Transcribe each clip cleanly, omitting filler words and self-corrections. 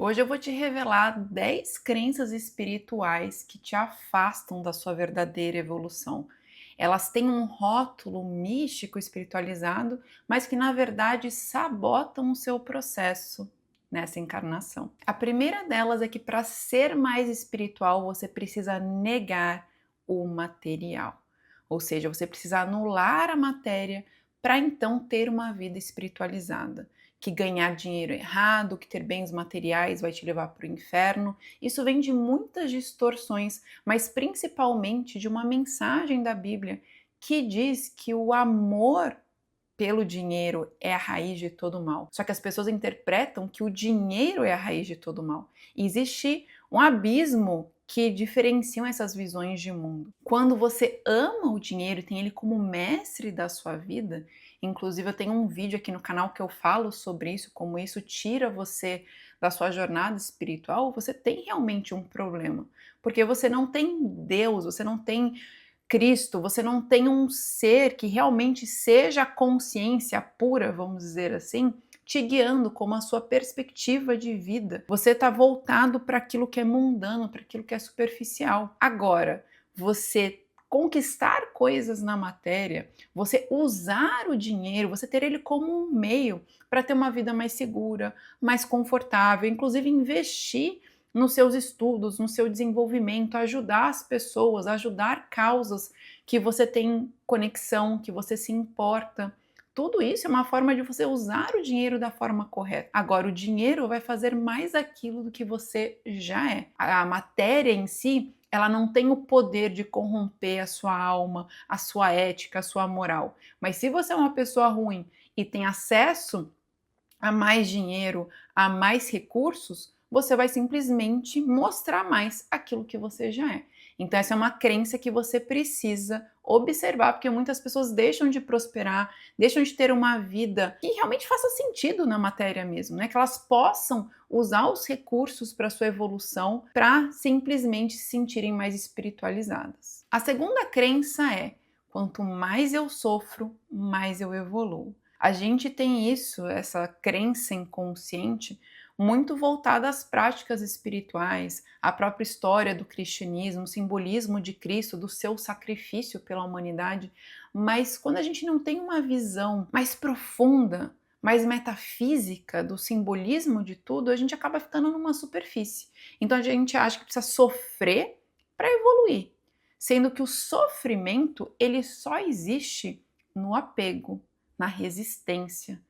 Hoje eu vou te revelar 10 crenças espirituais que te afastam da sua verdadeira evolução. Elas têm um rótulo místico espiritualizado, mas que na verdade sabotam o seu processo nessa encarnação. A primeira delas é que para ser mais espiritual você precisa negar o material. Ou seja, você precisa anular a matéria para então ter uma vida espiritualizada, que ganhar dinheiro é errado, que ter bens materiais vai te levar para o inferno. Isso vem de muitas distorções, mas principalmente de uma mensagem da Bíblia que diz que o amor pelo dinheiro é a raiz de todo mal. Só que as pessoas interpretam que o dinheiro é a raiz de todo mal. E existe um abismo que diferenciam essas visões de mundo. Quando você ama o dinheiro e tem ele como mestre da sua vida, inclusive eu tenho um vídeo aqui no canal que eu falo sobre isso, como isso tira você da sua jornada espiritual, você tem realmente um problema. Porque você não tem Deus, você não tem Cristo, você não tem um ser que realmente seja a consciência pura, vamos dizer assim, te guiando como a sua perspectiva de vida. Você está voltado para aquilo que é mundano, para aquilo que é superficial. Agora, você conquistar coisas na matéria, você usar o dinheiro, você ter ele como um meio para ter uma vida mais segura, mais confortável, inclusive investir nos seus estudos, no seu desenvolvimento, ajudar as pessoas, ajudar causas que você tem conexão, que você se importa. Tudo isso é uma forma de você usar o dinheiro da forma correta. Agora, o dinheiro vai fazer mais aquilo do que você já é. A matéria em si, ela não tem o poder de corromper a sua alma, a sua ética, a sua moral. Mas se você é uma pessoa ruim e tem acesso a mais dinheiro, a mais recursos, você vai simplesmente mostrar mais aquilo que você já é. Então, essa é uma crença que você precisa observar, porque muitas pessoas deixam de prosperar, deixam de ter uma vida que realmente faça sentido na matéria mesmo, né? Que elas possam usar os recursos para sua evolução para simplesmente se sentirem mais espiritualizadas. A segunda crença é: quanto mais eu sofro, mais eu evoluo. A gente tem isso, essa crença inconsciente, muito voltada às práticas espirituais, à própria história do cristianismo, o simbolismo de Cristo, do seu sacrifício pela humanidade. Mas quando a gente não tem uma visão mais profunda, mais metafísica do simbolismo de tudo, a gente acaba ficando numa superfície. Então a gente acha que precisa sofrer para evoluir, sendo que o sofrimento ele só existe no apego, na resistência.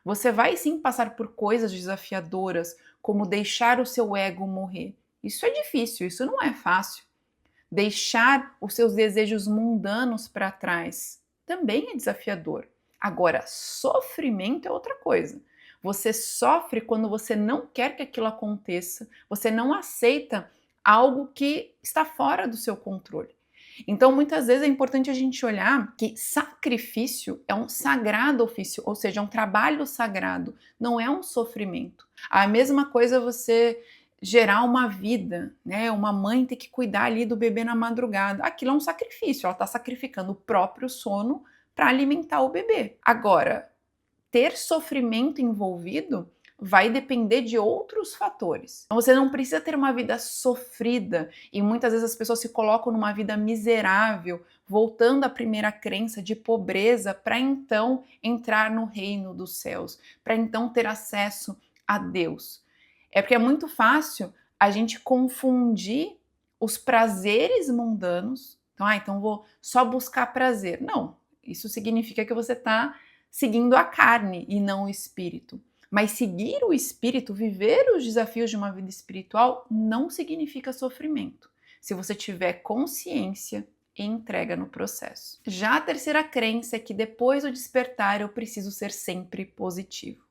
Você vai sim passar por coisas desafiadoras, como deixar o seu ego morrer. Isso é difícil, isso não é fácil. Deixar os seus desejos mundanos para trás também é desafiador. Agora, sofrimento é outra coisa. Você sofre quando você não quer que aquilo aconteça, você não aceita algo que está fora do seu controle. Então, muitas vezes é importante a gente olhar que sacrifício é um sagrado ofício, ou seja, é um trabalho sagrado, não é um sofrimento. A mesma coisa você gerar uma vida, né? Uma mãe ter que cuidar ali do bebê na madrugada. Aquilo é um sacrifício, ela está sacrificando o próprio sono para alimentar o bebê. Agora, ter sofrimento envolvido vai depender de outros fatores. Então, você não precisa ter uma vida sofrida e muitas vezes as pessoas se colocam numa vida miserável, voltando à primeira crença de pobreza para então entrar no reino dos céus, para então ter acesso a Deus. É porque é muito fácil a gente confundir os prazeres mundanos. Então vou só buscar prazer. Não, isso significa que você está seguindo a carne e não o espírito. Mas seguir o espírito, viver os desafios de uma vida espiritual, não significa sofrimento, se você tiver consciência e entrega no processo. Já a terceira crença é que depois do despertar eu preciso ser sempre positivo.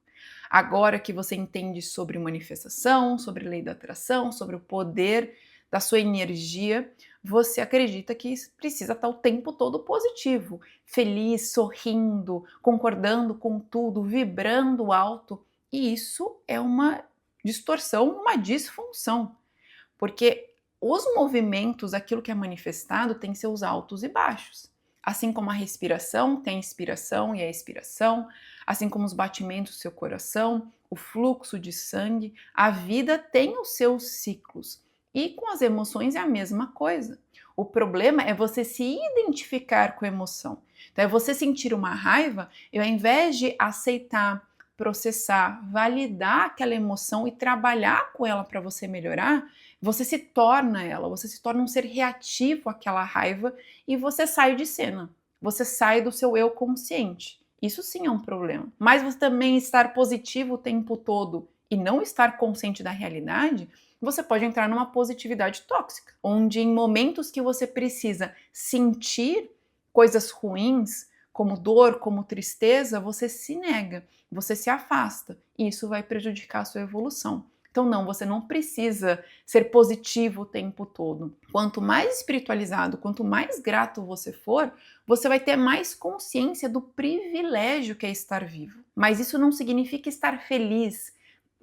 Agora que você entende sobre manifestação, sobre lei da atração, sobre o poder da sua energia, você acredita que precisa estar o tempo todo positivo, feliz, sorrindo, concordando com tudo, vibrando alto. E isso é uma distorção, uma disfunção, porque os movimentos, aquilo que é manifestado, tem seus altos e baixos. Assim como a respiração tem inspiração e a expiração, assim como os batimentos do seu coração, o fluxo de sangue, a vida tem os seus ciclos. E com as emoções é a mesma coisa. O problema é você se identificar com a emoção. Então é você sentir uma raiva e ao invés de aceitar, processar, validar aquela emoção e trabalhar com ela para você melhorar, você se torna ela, você se torna um ser reativo àquela raiva e você sai de cena. Você sai do seu eu consciente. Isso sim é um problema. Mas você também estar positivo o tempo todo e não estar consciente da realidade, você pode entrar numa positividade tóxica, onde em momentos que você precisa sentir coisas ruins, como dor, como tristeza, você se nega, você se afasta, e isso vai prejudicar a sua evolução. Então, não, você não precisa ser positivo o tempo todo. Quanto mais espiritualizado, quanto mais grato você for, você vai ter mais consciência do privilégio que é estar vivo. Mas isso não significa estar feliz,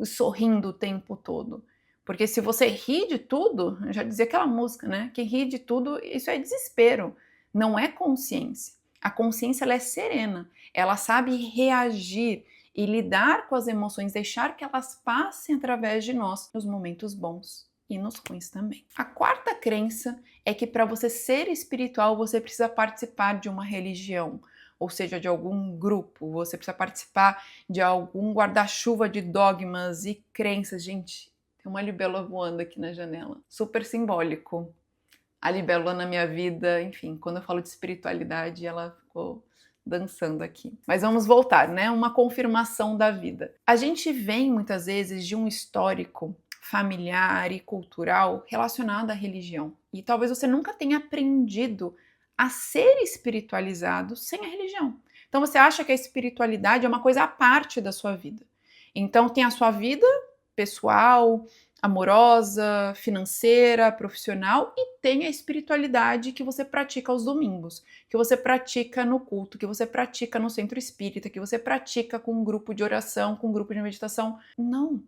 sorrindo o tempo todo. Porque se você ri de tudo, eu já dizia aquela música, né? Quem ri de tudo, isso é desespero, não é consciência. A consciência ela é serena, ela sabe reagir e lidar com as emoções, deixar que elas passem através de nós nos momentos bons e nos ruins também. A quarta crença é que para você ser espiritual, você precisa participar de uma religião, ou seja, de algum grupo, você precisa participar de algum guarda-chuva de dogmas e crenças. Gente, tem uma libélula voando aqui na janela, super simbólico. A libélula na minha vida, enfim, quando eu falo de espiritualidade, ela ficou dançando aqui. Mas vamos voltar, né? Uma confirmação da vida. A gente vem muitas vezes de um histórico familiar e cultural relacionado à religião. E talvez você nunca tenha aprendido a ser espiritualizado sem a religião. Então você acha que a espiritualidade é uma coisa à parte da sua vida. Então tem a sua vida pessoal, amorosa, financeira, profissional e tem a espiritualidade que você pratica aos domingos, que você pratica no culto, que você pratica no centro espírita, que você pratica com um grupo de oração, com um grupo de meditação. Não.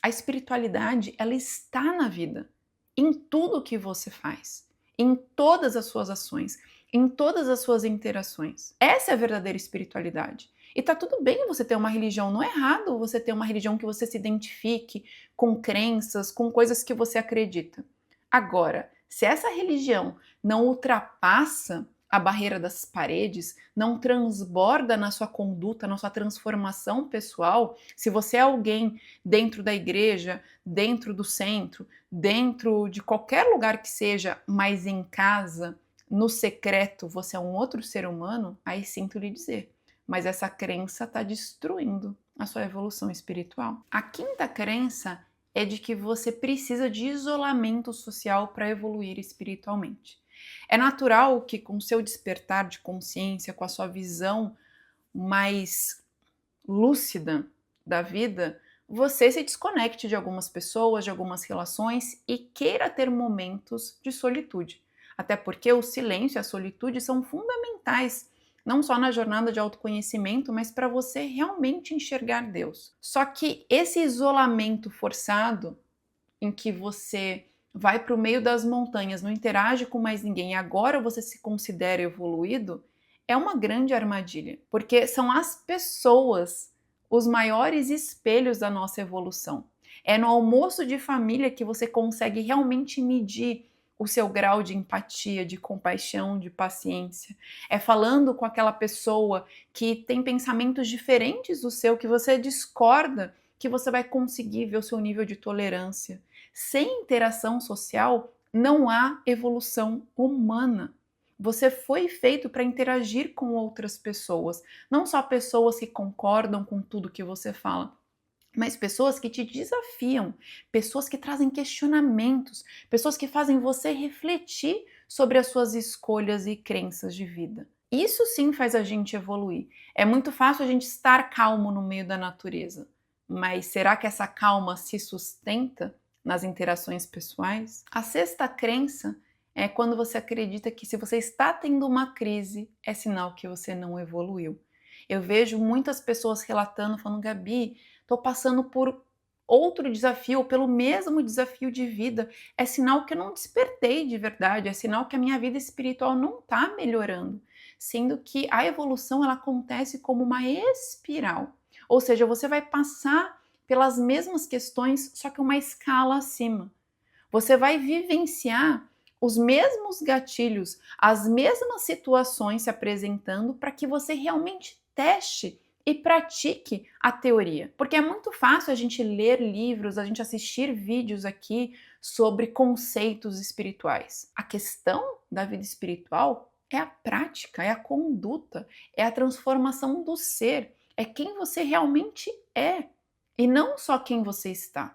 A espiritualidade, ela está na vida, em tudo que você faz, em todas as suas ações, em todas as suas interações. Essa é a verdadeira espiritualidade. E tá tudo bem você ter uma religião, não é errado você ter uma religião que você se identifique com crenças, com coisas que você acredita. Agora, se essa religião não ultrapassa a barreira das paredes, não transborda na sua conduta, na sua transformação pessoal, se você é alguém dentro da igreja, dentro do centro, dentro de qualquer lugar que seja, mas em casa, no secreto, você é um outro ser humano, aí sinto lhe dizer. Mas essa crença está destruindo a sua evolução espiritual. A quinta crença é de que você precisa de isolamento social para evoluir espiritualmente. É natural que com seu despertar de consciência, com a sua visão mais lúcida da vida, você se desconecte de algumas pessoas, de algumas relações e queira ter momentos de solitude. Até porque o silêncio e a solitude são fundamentais não só na jornada de autoconhecimento, mas para você realmente enxergar Deus. Só que esse isolamento forçado, em que você vai para o meio das montanhas, não interage com mais ninguém e agora você se considera evoluído, é uma grande armadilha, porque são as pessoas os maiores espelhos da nossa evolução. É no almoço de família que você consegue realmente medir o seu grau de empatia, de compaixão, de paciência. É falando com aquela pessoa que tem pensamentos diferentes do seu, que você discorda, que você vai conseguir ver o seu nível de tolerância. Sem interação social, não há evolução humana. Você foi feito para interagir com outras pessoas, não só pessoas que concordam com tudo que você fala, mas pessoas que te desafiam, pessoas que trazem questionamentos, pessoas que fazem você refletir sobre as suas escolhas e crenças de vida. Isso sim faz a gente evoluir. É muito fácil a gente estar calmo no meio da natureza, mas será que essa calma se sustenta nas interações pessoais? A sexta crença é quando você acredita que se você está tendo uma crise, é sinal que você não evoluiu. Eu vejo muitas pessoas relatando, falando, Gabi, estou passando por outro desafio, pelo mesmo desafio de vida. É sinal que eu não despertei de verdade, é sinal que a minha vida espiritual não está melhorando. sendo que a evolução ela acontece como uma espiral. Ou seja, você vai passar pelas mesmas questões, só que uma escala acima. Você vai vivenciar os mesmos gatilhos, as mesmas situações se apresentando para que você realmente teste e pratique a teoria. Porque é muito fácil a gente ler livros, a gente assistir vídeos aqui sobre conceitos espirituais. A questão da vida espiritual é a prática, é a conduta, é a transformação do ser, é quem você realmente é e não só quem você está.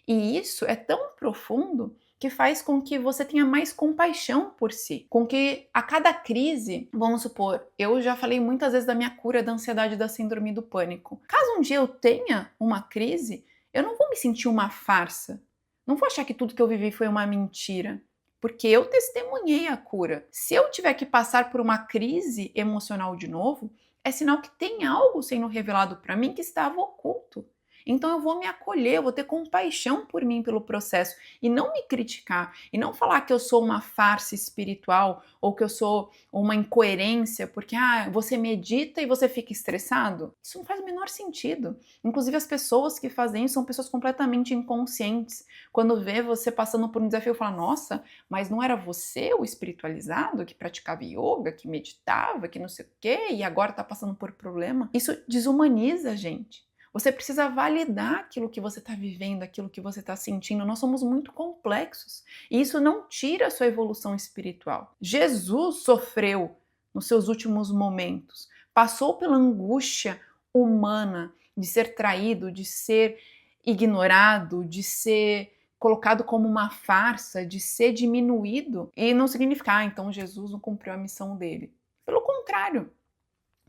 E isso é tão profundo que faz com que você tenha mais compaixão por si, com que a cada crise, vamos supor, eu já falei muitas vezes da minha cura da ansiedade e da síndrome do pânico. Caso um dia eu tenha uma crise, eu não vou me sentir uma farsa. Não vou achar que tudo que eu vivi foi uma mentira, porque eu testemunhei a cura. Se eu tiver que passar por uma crise emocional de novo, é sinal que tem algo sendo revelado para mim que estava oculto. Então eu vou me acolher, eu vou ter compaixão por mim pelo processo e não me criticar e não falar que eu sou uma farsa espiritual ou que eu sou uma incoerência porque você medita e você fica estressado. Isso não faz o menor sentido. Inclusive as pessoas que fazem isso são pessoas completamente inconscientes. Quando vê você passando por um desafio, fala: "Nossa, mas não era você o espiritualizado que praticava yoga, que meditava, que não sei o quê e agora está passando por problema?" Isso desumaniza a gente. Você precisa validar aquilo que você está vivendo, aquilo que você está sentindo. Nós somos muito complexos. E isso não tira a sua evolução espiritual. Jesus sofreu nos seus últimos momentos. Passou pela angústia humana de ser traído, de ser ignorado, de ser colocado como uma farsa, de ser diminuído. E não significa, então Jesus não cumpriu a missão dele. Pelo contrário,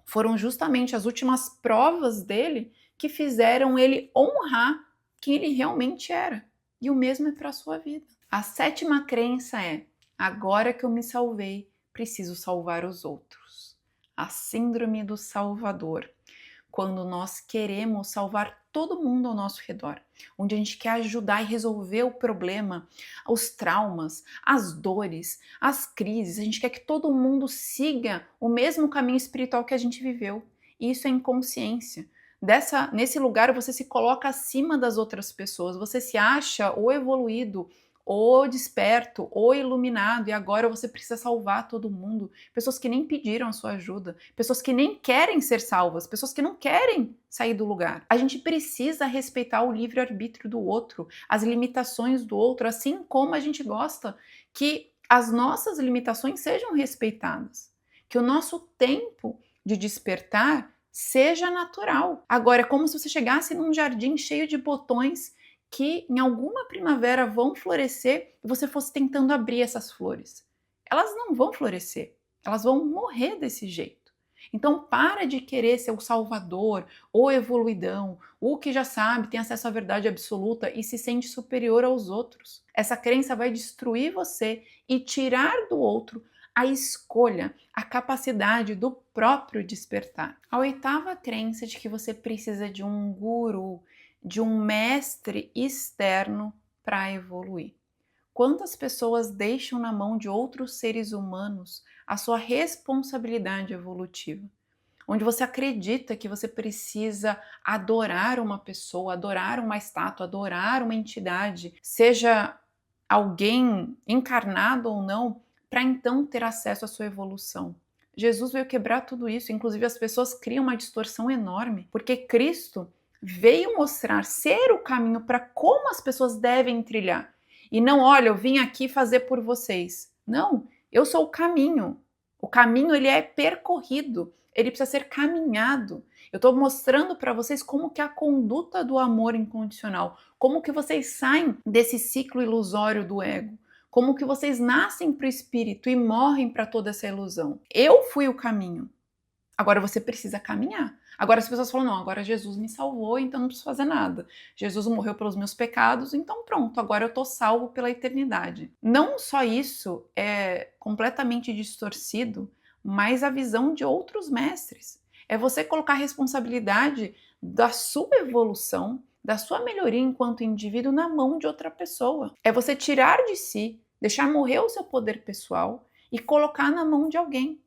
foram justamente as últimas provas dele que fizeram ele honrar quem ele realmente era. E o mesmo é para a sua vida. A sétima crença é: agora que eu me salvei, preciso salvar os outros. A síndrome do Salvador. Quando nós queremos salvar todo mundo ao nosso redor, onde a gente quer ajudar e resolver o problema, os traumas, as dores, as crises, a gente quer que todo mundo siga o mesmo caminho espiritual que a gente viveu. E isso é inconsciência. Nesse lugar você se coloca acima das outras pessoas, você se acha ou evoluído, ou desperto, ou iluminado, e agora você precisa salvar todo mundo. Pessoas que nem pediram a sua ajuda, pessoas que nem querem ser salvas, pessoas que não querem sair do lugar. A gente precisa respeitar o livre-arbítrio do outro, as limitações do outro, assim como a gente gosta que as nossas limitações sejam respeitadas, que o nosso tempo de despertar seja natural. Agora, é como se você chegasse num jardim cheio de botões que em alguma primavera vão florescer e você fosse tentando abrir essas flores. Elas não vão florescer, elas vão morrer desse jeito. Então para de querer ser o salvador, ou evoluidão, o que já sabe, tem acesso à verdade absoluta e se sente superior aos outros. Essa crença vai destruir você e tirar do outro a escolha, a capacidade do próprio despertar. A oitava crença de que você precisa de um guru, de um mestre externo para evoluir. Quantas pessoas deixam na mão de outros seres humanos a sua responsabilidade evolutiva? Onde você acredita que você precisa adorar uma pessoa, adorar uma estátua, adorar uma entidade, seja alguém encarnado ou não, para então ter acesso à sua evolução. Jesus veio quebrar tudo isso, inclusive as pessoas criam uma distorção enorme, porque Cristo veio mostrar ser o caminho para como as pessoas devem trilhar. E não, olha, eu vim aqui fazer por vocês. Não, eu sou o caminho. O caminho ele é percorrido, ele precisa ser caminhado. Eu estou mostrando para vocês como que é a conduta do amor incondicional, como que vocês saem desse ciclo ilusório do ego, como que vocês nascem para o espírito e morrem para toda essa ilusão. Eu fui o caminho. Agora você precisa caminhar. Agora as pessoas falam, não, agora Jesus me salvou, então não preciso fazer nada. Jesus morreu pelos meus pecados, então pronto, agora eu estou salvo pela eternidade. Não só isso é completamente distorcido, mas a visão de outros mestres. É você colocar a responsabilidade da sua evolução, da sua melhoria enquanto indivíduo na mão de outra pessoa. É você tirar de si, deixar morrer o seu poder pessoal e colocar na mão de alguém.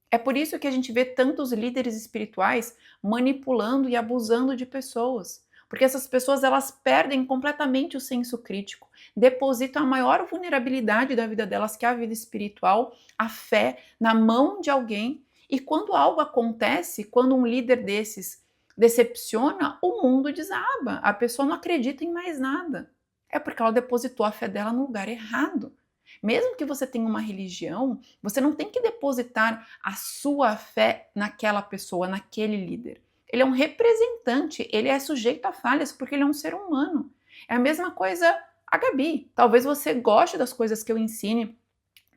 É por isso que a gente vê tantos líderes espirituais manipulando e abusando de pessoas. Porque essas pessoas elas perdem completamente o senso crítico, depositam a maior vulnerabilidade da vida delas, que é a vida espiritual, a fé, na mão de alguém. E quando algo acontece, quando um líder desses decepciona, o mundo desaba. A pessoa não acredita em mais nada. É porque ela depositou a fé dela no lugar errado. Mesmo que você tenha uma religião, você não tem que depositar a sua fé naquela pessoa, naquele líder. Ele é um representante, ele é sujeito a falhas porque ele é um ser humano. É a mesma coisa a Gabi. Talvez você goste das coisas que eu ensine,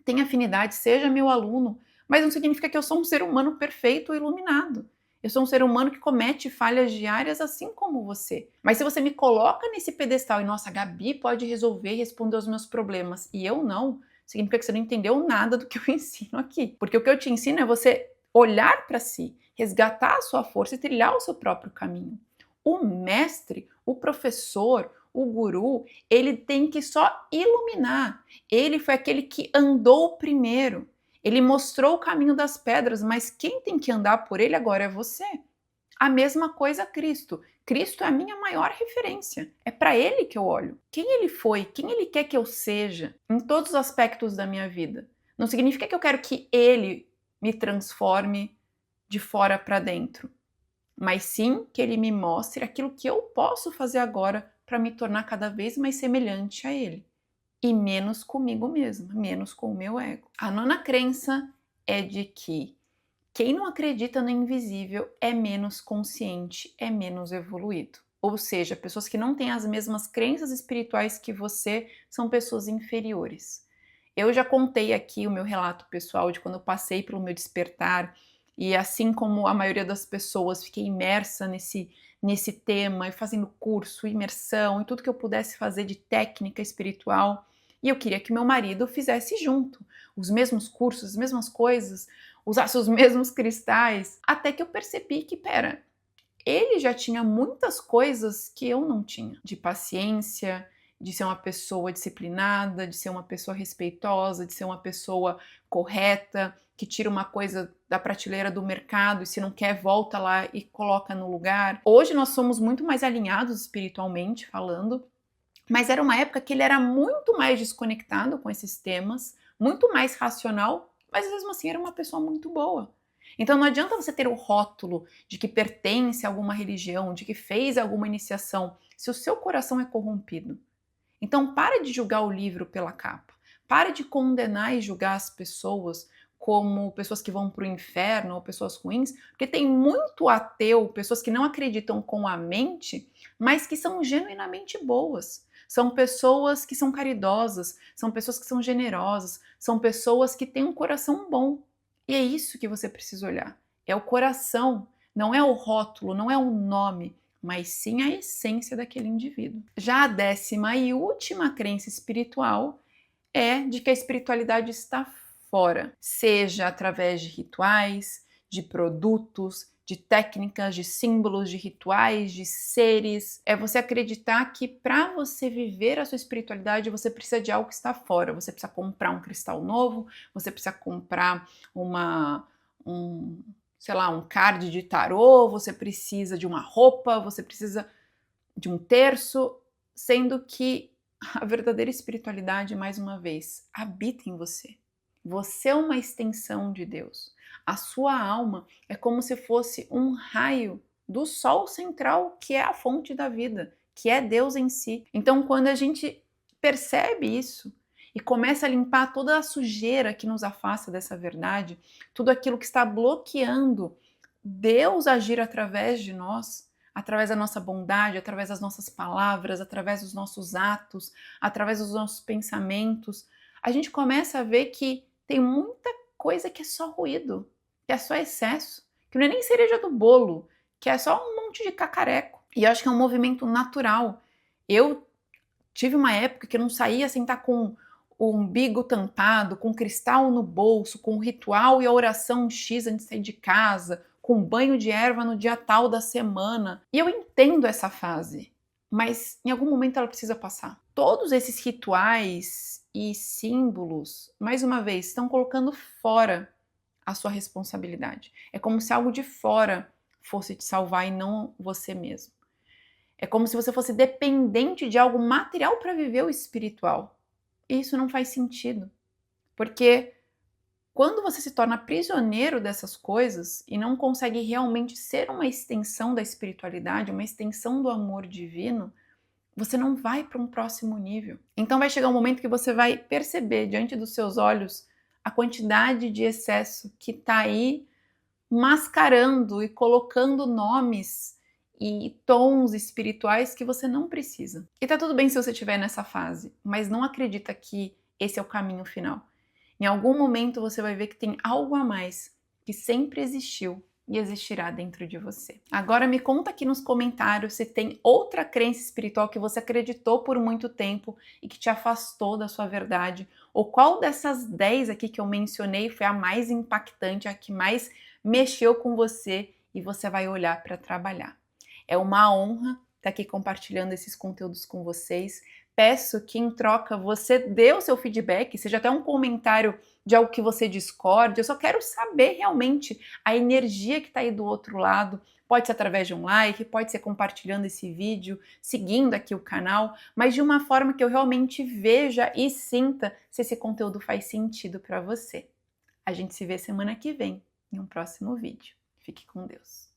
tenha afinidade, seja meu aluno, mas não significa que eu sou um ser humano perfeito ou iluminado. Eu sou um ser humano que comete falhas diárias assim como você. Mas se você me coloca nesse pedestal e, nossa, a Gabi pode resolver e responder aos meus problemas e eu não, significa que você não entendeu nada do que eu ensino aqui. Porque o que eu te ensino é você olhar para si, resgatar a sua força e trilhar o seu próprio caminho. O mestre, o professor, o guru, ele tem que só iluminar. Ele foi aquele que andou primeiro. Ele mostrou o caminho das pedras, mas quem tem que andar por ele agora é você. A mesma coisa Cristo. Cristo é a minha maior referência. É para ele que eu olho. Quem ele foi, quem ele quer que eu seja em todos os aspectos da minha vida. Não significa que eu quero que ele me transforme de fora para dentro, mas sim que ele me mostre aquilo que eu posso fazer agora para me tornar cada vez mais semelhante a ele. E menos comigo mesma, menos com o meu ego. A nona crença é de que quem não acredita no invisível é menos consciente, é menos evoluído. Ou seja, pessoas que não têm as mesmas crenças espirituais que você são pessoas inferiores. Eu já contei aqui o meu relato pessoal de quando eu passei pelo meu despertar e assim como a maioria das pessoas, fiquei imersa nesse tema e fazendo curso, imersão e tudo que eu pudesse fazer de técnica espiritual. E eu queria que meu marido fizesse junto, os mesmos cursos, as mesmas coisas, usasse os mesmos cristais, até que eu percebi que, pera, ele já tinha muitas coisas que eu não tinha, de paciência, de ser uma pessoa disciplinada, de ser uma pessoa respeitosa, de ser uma pessoa correta, que tira uma coisa da prateleira do mercado e se não quer, volta lá e coloca no lugar. Hoje nós somos muito mais alinhados espiritualmente falando, mas era uma época que ele era muito mais desconectado com esses temas, muito mais racional, mas mesmo assim era uma pessoa muito boa. Então não adianta você ter o rótulo de que pertence a alguma religião, de que fez alguma iniciação, se o seu coração é corrompido. Então para de julgar o livro pela capa. Para de condenar e julgar as pessoas como pessoas que vão para o inferno ou pessoas ruins, porque tem muito ateu, pessoas que não acreditam com a mente, mas que são genuinamente boas. São pessoas que são caridosas, são pessoas que são generosas, são pessoas que têm um coração bom. E é isso que você precisa olhar. É o coração, não é o rótulo, não é o nome, mas sim a essência daquele indivíduo. Já a décima e última crença espiritual é de que a espiritualidade está fora, seja através de rituais, de produtos, de técnicas, de símbolos, de rituais, de seres. É você acreditar que para você viver a sua espiritualidade, você precisa de algo que está fora. Você precisa comprar um cristal novo, você precisa comprar um, sei lá, um card de tarô, você precisa de uma roupa, você precisa de um terço, sendo que a verdadeira espiritualidade, mais uma vez, habita em você. Você é uma extensão de Deus. A sua alma é como se fosse um raio do sol central, que é a fonte da vida, que é Deus em si. Então, quando a gente percebe isso e começa a limpar toda a sujeira que nos afasta dessa verdade, tudo aquilo que está bloqueando Deus agir através de nós, através da nossa bondade, através das nossas palavras, através dos nossos atos, através dos nossos pensamentos, a gente começa a ver que tem muita coisa que é só ruído, que é só excesso, que não é nem cereja do bolo, que é só um monte de cacareco. E eu acho que é um movimento natural. Eu tive uma época que eu não saía sem estar com o umbigo tampado, com cristal no bolso, com o ritual e a oração X antes de sair de casa, com banho de erva no dia tal da semana. E eu entendo essa fase, mas em algum momento ela precisa passar. Todos esses rituais e símbolos, mais uma vez, estão colocando fora a sua responsabilidade. É como se algo de fora fosse te salvar e não você mesmo. É como se você fosse dependente de algo material para viver o espiritual. E isso não faz sentido, porque quando você se torna prisioneiro dessas coisas e não consegue realmente ser uma extensão da espiritualidade, uma extensão do amor divino, você não vai para um próximo nível. Então vai chegar um momento que você vai perceber diante dos seus olhos a quantidade de excesso que está aí mascarando e colocando nomes e tons espirituais que você não precisa. E tá tudo bem se você estiver nessa fase, mas não acredita que esse é o caminho final. Em algum momento você vai ver que tem algo a mais que sempre existiu e existirá dentro de você. Agora me conta aqui nos comentários se tem outra crença espiritual que você acreditou por muito tempo e que te afastou da sua verdade, ou qual dessas 10 aqui que eu mencionei foi a mais impactante, a que mais mexeu com você e você vai olhar para trabalhar. É uma honra estar aqui compartilhando esses conteúdos com vocês. Peço que em troca você dê o seu feedback, seja até um comentário de algo que você discorde. Eu só quero saber realmente a energia que está aí do outro lado. Pode ser através de um like, pode ser compartilhando esse vídeo, seguindo aqui o canal, mas de uma forma que eu realmente veja e sinta se esse conteúdo faz sentido para você. A gente se vê semana que vem em um próximo vídeo. Fique com Deus.